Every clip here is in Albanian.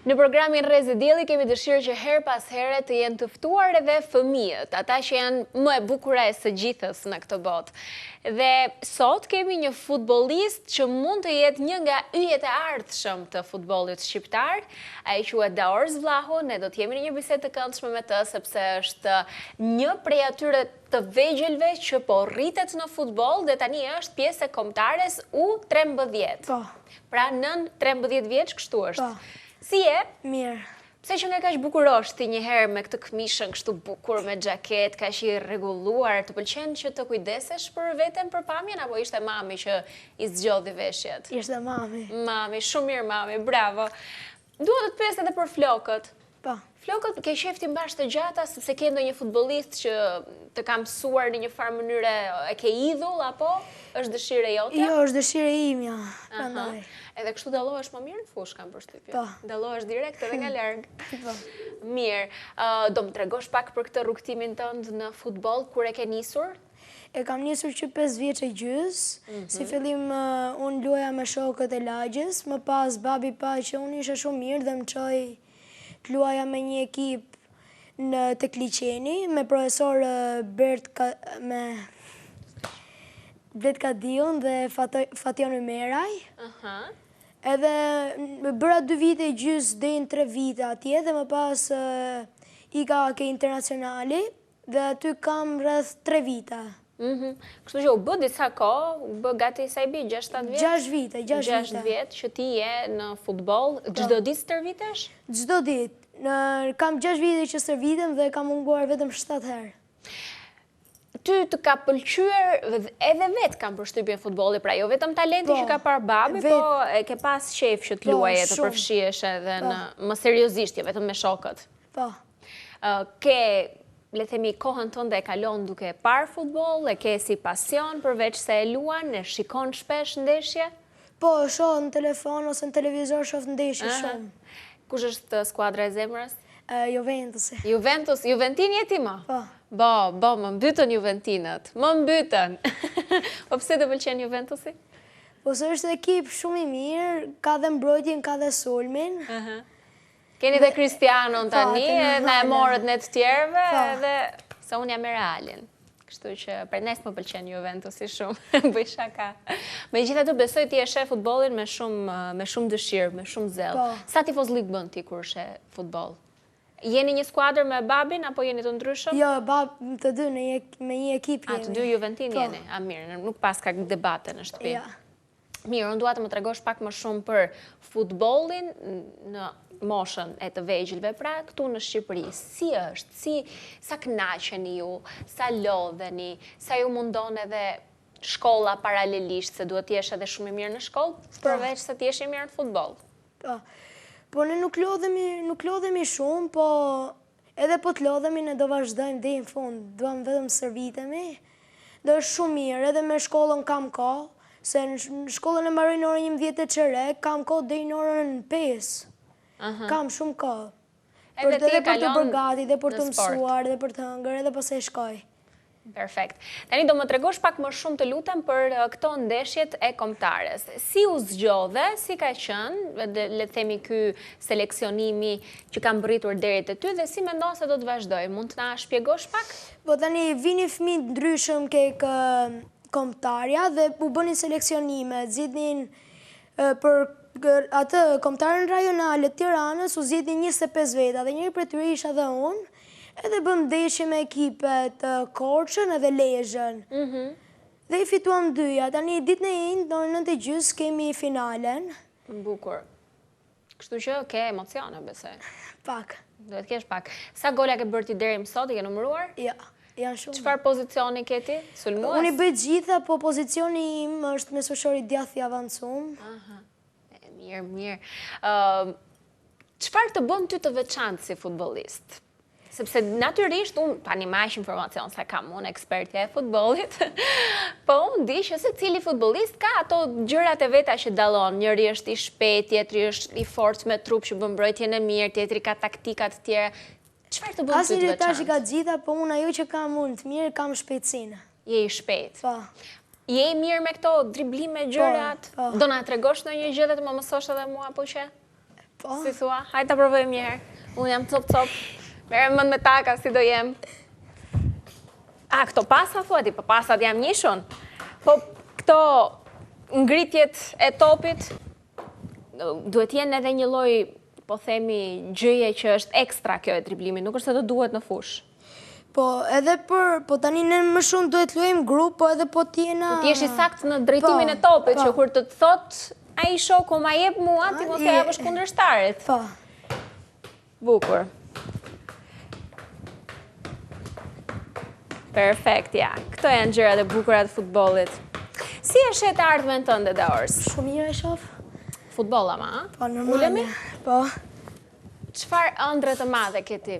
Në programin Rreze Dielli kemi dëshirë që her pas here të jenë të ftuar edhe fëmijët, ata që janë më e bukura e së gjithës në këtë botë. Dhe sot kemi një futbollist që mund të jetë një nga yjet e ardhshëm të futbollit shqiptar. Ai quhet Daors Vllahu, ne do të jemi në një bisedë të këndshme me të sepse është një prej atyre të vegjelve që po rritet në futboll dhe tani është pjesë e kombëtarës U13. Po. Pra nën 13 vjeç kështu është. Po. Si je? Mirë. Pse që nga kaq bukurosh ti një herë me këtë këmishën kështu bukur me xhaket, kaq i rregulluar, të pëlqen që të kujdesesh për veten për pamjen apo ishte mami që i zgjodhi veshjet? Ishte mami. Mami, shumë mirë mami, bravo. Dua të të pyes edhe për flokët. Po. Flokët ke qeftin bash të gjata sepse ke ndonjë futbollist që të ka mësuar në një farë mënyre, e ke idhull apo është dëshirë e jote? Jo, është dëshirë e imja. Prandaj. Edhe kështu dallohesh më mirë në fushë, kam përshtypjen. Po. Dallohesh direkt edhe nga larg. Po. Mirë. Do më tregosh pak për këtë rrugtimin tënd në futboll, kur e ke nisur? E kam nisur që 5 vjeç e gjys. Si fillim unë luaja me shokët e lagjës, më pas babi pa që unë isha shumë mirë dhe më çoi të luaja me një ekip në tek liçeni me profesor me Blet Kadiun dhe Fation Meraj. Edhe bëra 2 vite e gjys deri në 3 vite atje dhe më pas ika ke internacionali dhe aty kam rreth 3 vite. Kështu që u bë disa kohë, u bë gati sa i bi 6-7 vjet? 6 vite, 6 vjet që ti je në futboll, çdo ditë stërvitesh? Çdo ditë. Kam 6 vite që stërvitem dhe kam munguar vetëm 7 herë. Ty të ka pëlqyer edhe vetë kam përshtypjen futbolli, pra jo vetëm talenti që ka parë babi, po e ke pas qejf që të luaje, të përfshihesh edhe në më seriozisht, jo vetëm me shokët. Po. Ke, le themi, kohën tënde e kalon duke parë futboll, e ke si pasion përveç se e luan, e shikon shpesh ndeshje? Po, shoh në telefon ose në televizor shoh ndeshje shumë. Kush është skuadra e zemrës? Juventusi. Juventin jeti më? Po. Bo, më mbytën Juventinët, më mbytën. Po pse të pëlqen Juventusi? Po se është ekip shumë i mirë, ka dhe mbrojtjen, ka dhe sulmin. Keni dhe Cristianon tani, na e morët në të tjerëve, edhe se unë jam me Realin. Kështu që për nes më pëlqen Juventusi shumë, bëj shaka. Megjithatë besoj ti e sheh futbollin me shumë dëshirë, me shumë zell. Sa tifozlik bën ti kur sheh futboll? Jeni një skuadër me babin, apo jeni të ndryshëm? Jo, të dy me një ekip jemi. Të dy Juventin jeni? A mirë, nuk pas ka debate në shtëpi. Mirë, unë dua të më tregosh pak më shumë për futbollin në moshën e të vegjelve, pra këtu në Shqipëri. Si është? Sa kënaqeni ju? Sa lodheni? Sa ju mundon edhe shkolla paralelisht, se duhet t'jesh edhe shumë i mirë në shkollë, përveç se t'jesh i mirë në futboll? Po ne nuk lodhemi shumë, po edhe po të lodhemi ne do vazhdojmë deri në fund, duam vetëm servitemi. Dhe është shumë mirë, edhe me shkollën kam kohë, se në shkollën e mbaroj në orën 11 e çerek, kam kohë deri në orën 5. Kam shumë kohë. Edhe për të bërë gati, dhe për të mësuar, dhe për të hëngër, edhe pastaj shkoj. Perfekt. Tani do më tregosh pak më shumë të lutem për këto ndeshjet e kombëtarës. Si u zgjodhe, si ka qenë, le të themi ky seleksionimi që ka mbërritur deri te ty dhe si mendon se do të vazhdoj? Mund të na shpjegosh pak? Po tani vini fëmijë ndryshëm kek kombëtarja dhe u bënin seleksionime, zgjidhnin për atë kombëtarën rajonale të Tiranës u zgjidhnin 25 veta dhe njëri prej tyre isha dhe unë. Edhe bëm ndeshje me ekipet Korçën edhe Lezhën. Dhe i fituam 2-ja. Tani ditën e njëjtë, në 9:30 kemi finalen. Bukur. Kështu që ke emocione, besoj. Pak. Duhet kesh pak. Sa gola ke bërë ti deri më sot, i ke numëruar? Ja, janë shumë. Çfarë pozicioni ke ti? Sulmues? Unë i bëj gjitha, po pozicioni im është me shoqëri djathtë i avancuar. Mirë. Çfarë të bën ty të veçantë si futbollist? Sepse natyrisht unë tani më aq informacion sa kam unë ekspertja e futbollit, po unë di që secili futbollist ka ato gjërat e veta që dallon. Njëri është i shpejtë, tjetri është i fortë me trup që bën mbrojtjen e mirë, tjetri ka taktika të tjera. Çfarë të bën ty të veçantë? Asnjë lojtar që ka të gjitha, po unë ajo që kam unë të mirë, kam shpejtësinë. Je i shpejtë. Po. Je i mirë me këto driblime gjërat? Do na tregosh ndonjë gjë dhe të më mësosh edhe mua apo që? Po. Si thua, hajde ta provojmë një herë. Unë jam cop. Merrem mend me taka si do jem. Këto pasa thua ti, po pasat jam njishun. Po këto ngritjet e topit duhet jenë edhe një lloj, po themi, gjëje që është ekstra kjo e driblimi, nuk është se do duhet në fush. Po edhe po tani ne më shumë duhet luajmë grup, po edhe po t'jena... Ti jesh i saktë në drejtimin e topit, që kur të thot ai shoku ma jep mua, ti mos e japësh kundërshtarit. Po. Bukur. Perfekt, ja. Këto janë gjërat e bukura të futbollit. Si e shet ardhmen tënde, Daors? Shumë mirë e shoh. Futboll ama, ha? Po, normale. Ulemi? Po. Çfarë ëndre të madhe ke ti?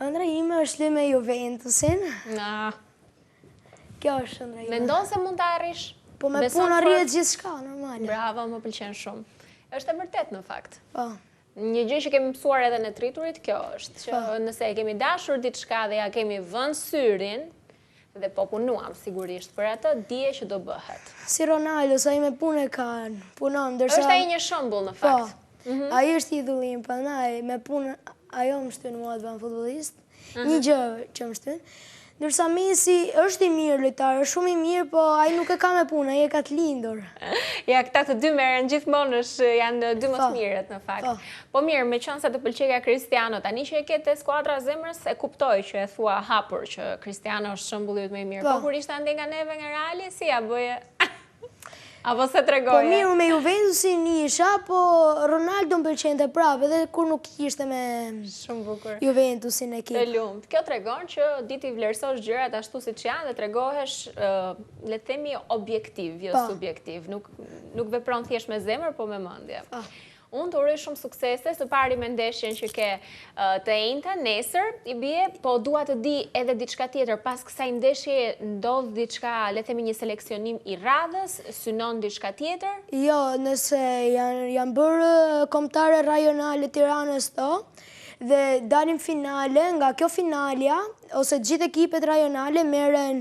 Ëndra ime është luaj me Juventusin. Kjo është ëndra ime. Mendon se mund ta arrish? Po me punë arrihet gjithçka, normale. Bravo, më pëlqen shumë. Është e vërtet në fakt. Po. Një gjë që kemi mësuar edhe në triturit, kjo është, që nëse e kemi dashur diçka dhe ja kemi vënë syrin, dhe po punuam sigurisht për atë, dije që do bëhet. Si Ronaldo, sa i me punë e kanë, punon, ndërsa... Është ai një shembull në fakt. Po, ai është idullim, prandaj me punë, ajo më shtyn mua të bëjmë futbollist, një gjë që më shtyn. Ndërsa Messi është i mirë lojtar, është shumë i mirë, po ai nuk e ka me punë, ai e ka të lindur. Ja, këta të dy merren gjithmonë janë dy më të mirët në fakt. Po mirë, me qënë se të pëlqejka Cristiano, tani që e ke te skuadra zemrës, e kuptoj që e thua hapur që Cristiano është shembulli yt më i mirë. Po kur ishte ande nga neve nga Reali, si ja bëje? Apo se tregoje? Po mirë, me Juventusin isha, po Ronaldo më pëlqente prapë, edhe kur nuk ishte me Juventusin ekip. Të lumt. Kjo tregon që di ti vlerësosh gjërat ashtu siç janë dhe tregohesh, le të themi, objektiv, jo subjektiv. Nuk vepron thjesht me zemër, po me mendje. Unë të uroj shumë suksese, së pari me ndeshjen që ke të enjte, nesër, i bie, po dua të di edhe diçka tjetër, pas kësaj ndeshje ndodh diçka, le të themi një seleksionim i radhës, synon diçka tjetër? Jo, nëse janë bërë kombëtare rajonale Tiranës dhe dalim finale, nga kjo finalja, ose gjithë ekipet rajonale merren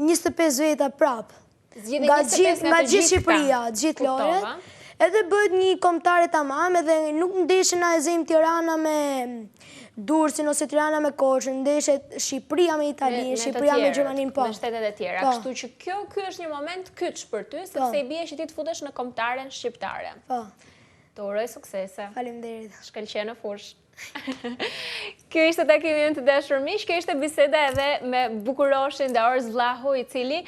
25 veta prap. Nga gjithë Shqipëria, gjithë lojët. Edhe bëhet një kombëtare tamam, edhe nuk ndeshen a e zemë Tirana me Durrësin ose Tirana me Korçën, ndeshet Shqipëria me Italinë, Shqipëria me Gjermaninë, po. Me shtetet e tjera. Kështu që ky është një moment kyç për ty, sepse i bie që ti të futesh në kombëtaren shqiptare. Po. Të uroj suksese. Faleminderit. Shkëlqe në fush. Kjo ishte takimi ynë të dashur miq, kjo ishte biseda edhe me bukuroshin Daors Vllahu, i cili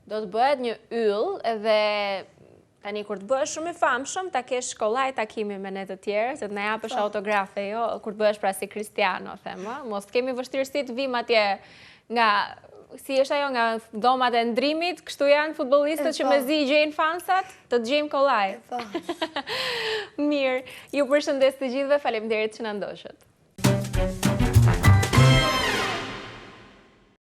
do të bëhet një yll edhe tani kur të bëhesh shumë i famshëm, ta kesh kollaj takimi me ne të tjerë, se të na japësh autografe, jo, kur të bëhesh pra si Cristiano, them, mos kemi vështirësi të vim atje nga, si është ajo, nga dhomat e ndrimit, kështu janë futbollistët që mezi i gjejnë fansat, të gjejmë kollaj. Mirë, ju përshëndes të gjithëve, faleminderit që na ndoshët.